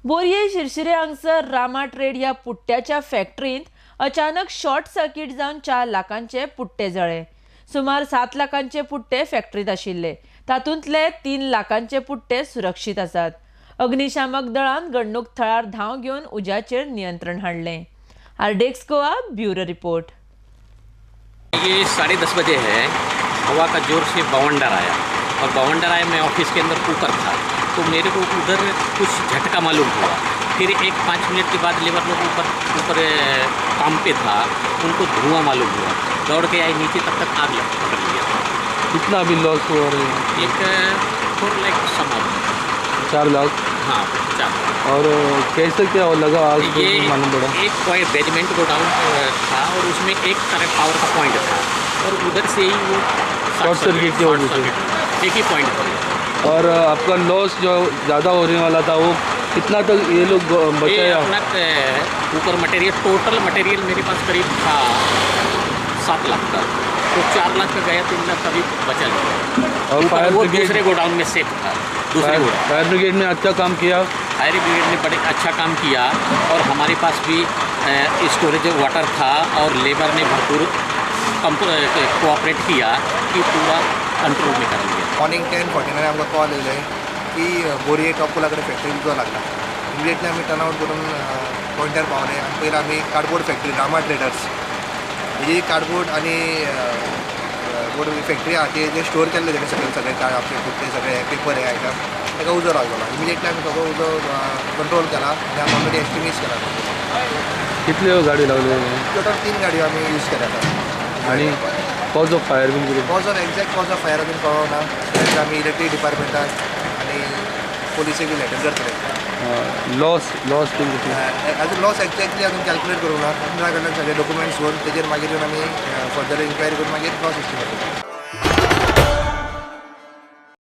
बोरये शिरशिरे हांगसर रामा ट्रेड ह्या पुट्ट्याच्या फॅक्टरींत अचानक शॉर्ट सर्किट जावन 4 लाखांचे पुट्टे जळे। सुमार 7 लाखांचे पुट्टे फॅक्टरीत आशिल्ले, तातूंतले 3 लाखांचे पुट्टे सुरक्षीत आसात। अग्निशामक दळान घडणूक थळार धांव घेवन उज्याचेर नियंत्रण हाडलें। आरडेक्स गोवा ब्यूरो रिपोर्ट। ये 10:30 बजे है। हवा का जोर से बवंडर आया और बवंडर आया, मैं ऑफिस के अंदर ऊपर था तो मेरे को उधर कुछ झटका मालूम हुआ। फिर एक 5 मिनट के बाद लेबर लोग ऊपर काम पे था, उनको धुआं मालूम हुआ। दौड़ के आए नीचे, तब तक आग लग पकड़ लिया। कितना अभी लॉस हुआ है? एक 4 लाख सामान। 4 लाख? हाँ, 4 लाख। और कैसे क्या लगा आग? ये मालूम पड़ा एक पॉइंट बेजमेंट गोडाउन था और उसमें एक करंट पावर का पॉइंट था और उधर से ही वो शॉर्ट सर्किट की वजह से एक ही पॉइंट था। और आपका लॉस जो ज़्यादा होने वाला था वो कितना तक ये लोग बचाया? अपना ऊपर मटेरियल, टोटल मटेरियल मेरे पास करीब था 7 लाख का, तो 4 लाख का गया, 3 लाख का भी बचा लिया। और फायर वो ब्रिगेड, दूसरे गोडाउन में सेफ था। दूसरे गोडाउन फायर ब्रिगेड ने अच्छा काम किया। फायर ब्रिगेड ने बड़े अच्छा काम किया और हमारे पास भी स्टोरेज वाटर था और लेबर ने भरपूर कोऑपरेट किया कि पूरा कंट्रोल में कर लिया। मॉर्निंग 10:49 आमकां कॉल येयले की बोरये टॉपकोला कडेन फॅक्टरीन उजो लागला। इमिडिएटली आमी टर्न आवट करून पॉयंटार पावले आनी पयलीं आमी cardboard factory Rama traders hazy cardboard आनी बोर्ड फॅक्टरी आहा ती जे स्टोर केल्ले तेणे सगळे आपले पुट्टे सगळे पेपर हे आयटम ताका उजो लागलो। इमिडिएटली आमी सगळो उजो कंट्रोल केला आनी आमी ऑलरेडी एस्टिमेट केला। कितले गाडी लागले? टोटल 3 गाडयो आमी यूज केल्या। आणि कॉज ऑफ फायर बीन कितें? Cause of exact cause of fire अजून कळना। तेन्ना आमी इलेक्ट्रीक डिपार्टमेंटाक आनी पोलिसेक बी लेटर करतले। लॉस बीन कितले? अजून लॉस एक्झॅक्टली अजून कॅल्कुलेट करूंक ना। तुमच्या कडल्यान सगळे डॉक्युमेंट्स घेवन तेजेर मागीर येवन आमी फर्दर इन्क्वायरी करून मागीर लॉस एस्टिमेट करता।